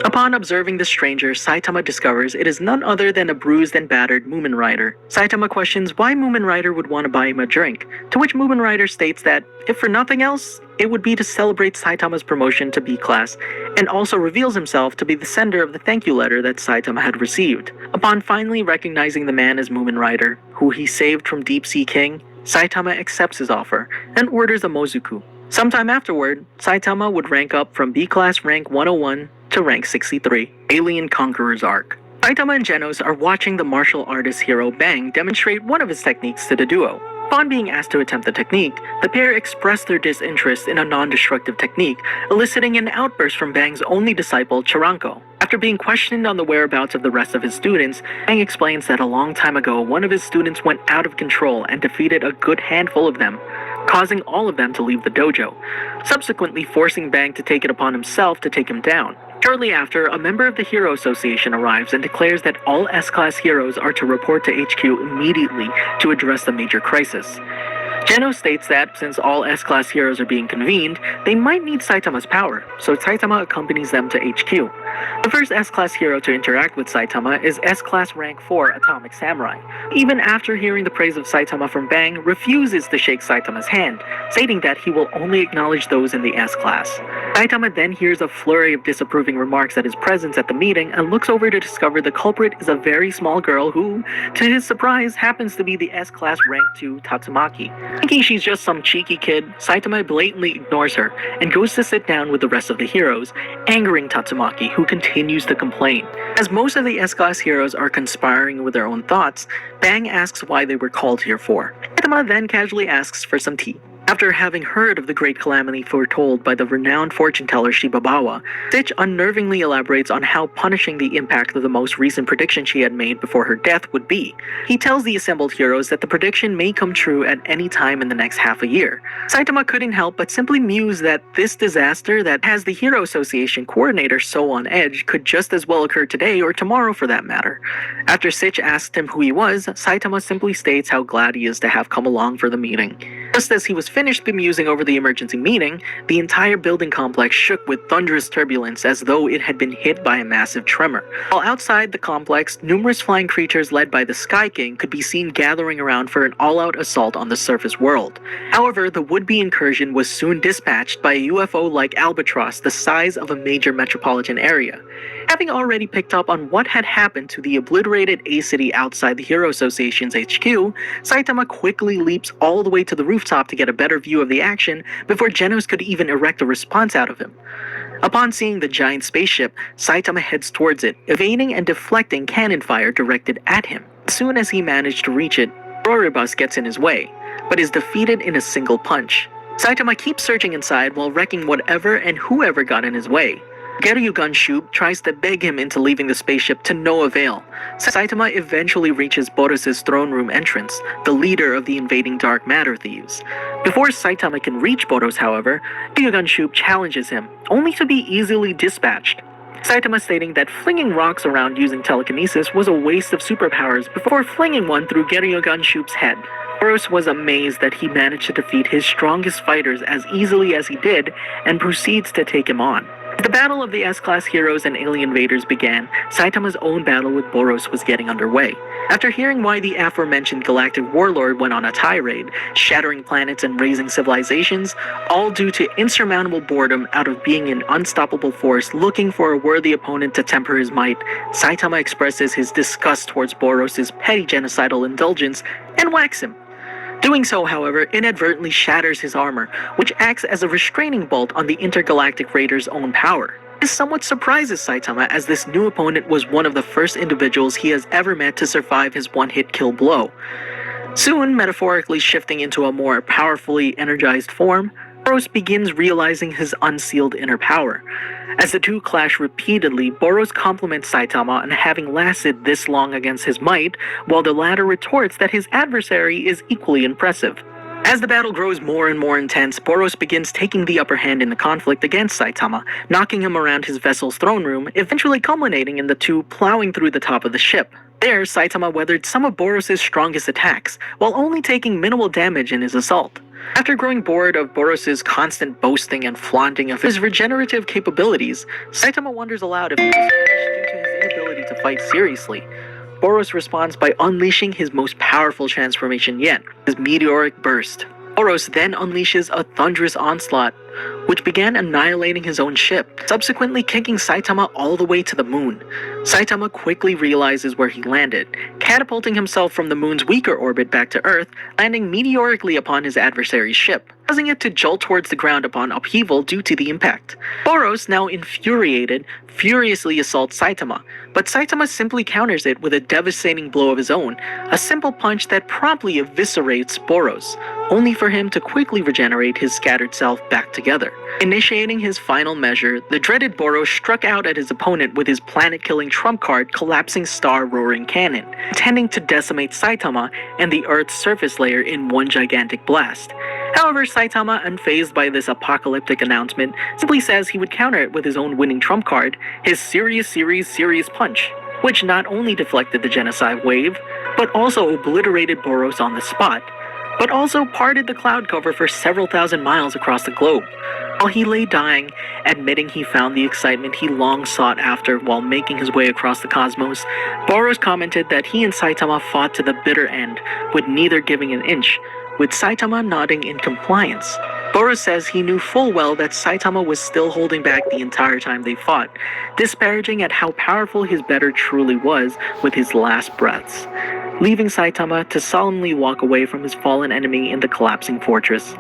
Upon observing the stranger, Saitama discovers it is none other than a bruised and battered Moomin Rider. Saitama questions why Moomin Rider would want to buy him a drink, to which Moomin Rider states that, if for nothing else, it would be to celebrate Saitama's promotion to B-Class, and also reveals himself to be the sender of the thank you letter that Saitama had received. Upon finally recognizing the man as Moomin Rider, who he saved from Deep Sea King, Saitama accepts his offer, and orders a Mozuku. Sometime afterward, Saitama would rank up from B-Class rank 101 to rank 63, Alien Conqueror's Arc. Saitama and Genos are watching the martial artist hero Bang demonstrate one of his techniques to the duo. Upon being asked to attempt the technique, the pair express their disinterest in a non-destructive technique, eliciting an outburst from Bang's only disciple, Chiranko. After being questioned on the whereabouts of the rest of his students, Bang explains that a long time ago, one of his students went out of control and defeated a good handful of them, causing all of them to leave the dojo, subsequently forcing Bang to take it upon himself to take him down. Shortly after, a member of the Hero Association arrives and declares that all S-Class heroes are to report to HQ immediately to address the major crisis. Genos states that, since all S-Class heroes are being convened, they might need Saitama's power, so Saitama accompanies them to HQ. The first S-Class hero to interact with Saitama is S-Class Rank 4 Atomic Samurai. Even after hearing the praise of Saitama from Bang, refuses to shake Saitama's hand, stating that he will only acknowledge those in the S-Class. Saitama then hears a flurry of disapproving remarks at his presence at the meeting and looks over to discover the culprit is a very small girl who, to his surprise, happens to be the S-Class Rank 2 Tatsumaki. Thinking she's just some cheeky kid, Saitama blatantly ignores her and goes to sit down with the rest of the heroes, angering Tatsumaki, who continues to complain. As most of the S-Class heroes are conspiring with their own thoughts, Bang asks why they were called here for. Saitama then casually asks for some tea. After having heard of the great calamity foretold by the renowned fortune teller Shibabawa, Stitch unnervingly elaborates on how punishing the impact of the most recent prediction she had made before her death would be. He tells the assembled heroes that the prediction may come true at any time in the next half a year. Saitama couldn't help but simply muse that this disaster that has the Hero Association coordinator so on edge could just as well occur today or tomorrow for that matter. After Stitch asked him who he was, Saitama simply states how glad he is to have come along for the meeting. Just as he was finished bemusing over the emergency meeting, the entire building complex shook with thunderous turbulence as though it had been hit by a massive tremor. While outside the complex, numerous flying creatures led by the Sky King could be seen gathering around for an all-out assault on the surface world. However, the would-be incursion was soon dispatched by a UFO like albatross the size of a major metropolitan area. Having already picked up on what had happened to the obliterated A-City outside the Hero Association's HQ, Saitama quickly leaps all the way to the rooftop to get a better view of the action before Genos could even erect a response out of him. Upon seeing the giant spaceship, Saitama heads towards it, evading and deflecting cannon fire directed at him. As soon as he managed to reach it, Roribus gets in his way, but is defeated in a single punch. Saitama keeps searching inside while wrecking whatever and whoever got in his way. Geryugun Shub tries to beg him into leaving the spaceship to no avail. Saitama eventually reaches Boros' throne room entrance, the leader of the invading dark matter thieves. Before Saitama can reach Boros, however, Geryugun Shub challenges him, only to be easily dispatched. Saitama stating that flinging rocks around using telekinesis was a waste of superpowers before flinging one through Geryugun Shub's head. Boros was amazed that he managed to defeat his strongest fighters as easily as he did and proceeds to take him on. The battle of the S-Class heroes and alien invaders began, Saitama's own battle with Boros was getting underway. After hearing why the aforementioned galactic warlord went on a tirade, shattering planets and razing civilizations, all due to insurmountable boredom out of being an unstoppable force looking for a worthy opponent to temper his might, Saitama expresses his disgust towards Boros' petty genocidal indulgence and whacks him. Doing so, however, inadvertently shatters his armor, which acts as a restraining bolt on the intergalactic raider's own power. This somewhat surprises Saitama as this new opponent was one of the first individuals he has ever met to survive his one-hit kill blow. Soon, metaphorically shifting into a more powerfully energized form, Boros begins realizing his unsealed inner power. As the two clash repeatedly, Boros compliments Saitama on having lasted this long against his might, while the latter retorts that his adversary is equally impressive. As the battle grows more and more intense, Boros begins taking the upper hand in the conflict against Saitama, knocking him around his vessel's throne room, eventually culminating in the two plowing through the top of the ship. There, Saitama weathered some of Boros' strongest attacks, while only taking minimal damage in his assault. After growing bored of Boros' constant boasting and flaunting of his regenerative capabilities, Saitama wonders aloud if he was finished due to his inability to fight seriously. Boros responds by unleashing his most powerful transformation yet, his meteoric burst. Boros then unleashes a thunderous onslaught, which began annihilating his own ship, subsequently kicking Saitama all the way to the moon. Saitama quickly realizes where he landed, catapulting himself from the moon's weaker orbit back to Earth, landing meteorically upon his adversary's ship, causing it to jolt towards the ground upon upheaval due to the impact. Boros, now infuriated, furiously assaults Saitama, but Saitama simply counters it with a devastating blow of his own, a simple punch that promptly eviscerates Boros, only for him to quickly regenerate his scattered self back together. Initiating his final measure, the dreaded Boros struck out at his opponent with his planet-killing trump card Collapsing Star Roaring Cannon, intending to decimate Saitama and the Earth's surface layer in one gigantic blast. However, Saitama, unfazed by this apocalyptic announcement, simply says he would counter it with his own winning trump card, his Serious Punch, which not only deflected the genocide wave, but also obliterated Boros on the spot, but also parted the cloud cover for several thousand miles across the globe. While he lay dying, admitting he found the excitement he long sought after while making his way across the cosmos, Boros commented that he and Saitama fought to the bitter end, with neither giving an inch, with Saitama nodding in compliance. Boros says he knew full well that Saitama was still holding back the entire time they fought, disparaging at how powerful his better truly was with his last breaths, leaving Saitama to solemnly walk away from his fallen enemy in the collapsing fortress.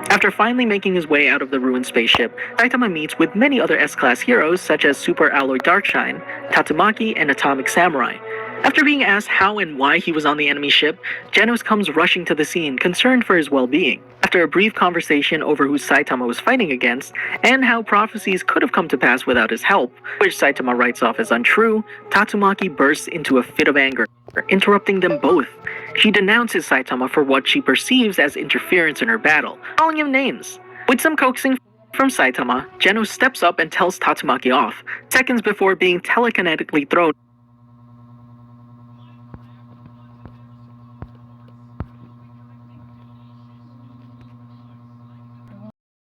After finally making his way out of the ruined spaceship, Saitama meets with many other S-Class heroes such as Super Alloy Darkshine, Tatsumaki, and Atomic Samurai. After being asked how and why he was on the enemy ship, Genos comes rushing to the scene, concerned for his well-being. After a brief conversation over who Saitama was fighting against, and how prophecies could have come to pass without his help, which Saitama writes off as untrue, Tatsumaki bursts into a fit of anger, interrupting them both. She denounces Saitama for what she perceives as interference in her battle, calling him names. With some coaxing from Saitama, Genos steps up and tells Tatsumaki off, seconds before being telekinetically thrown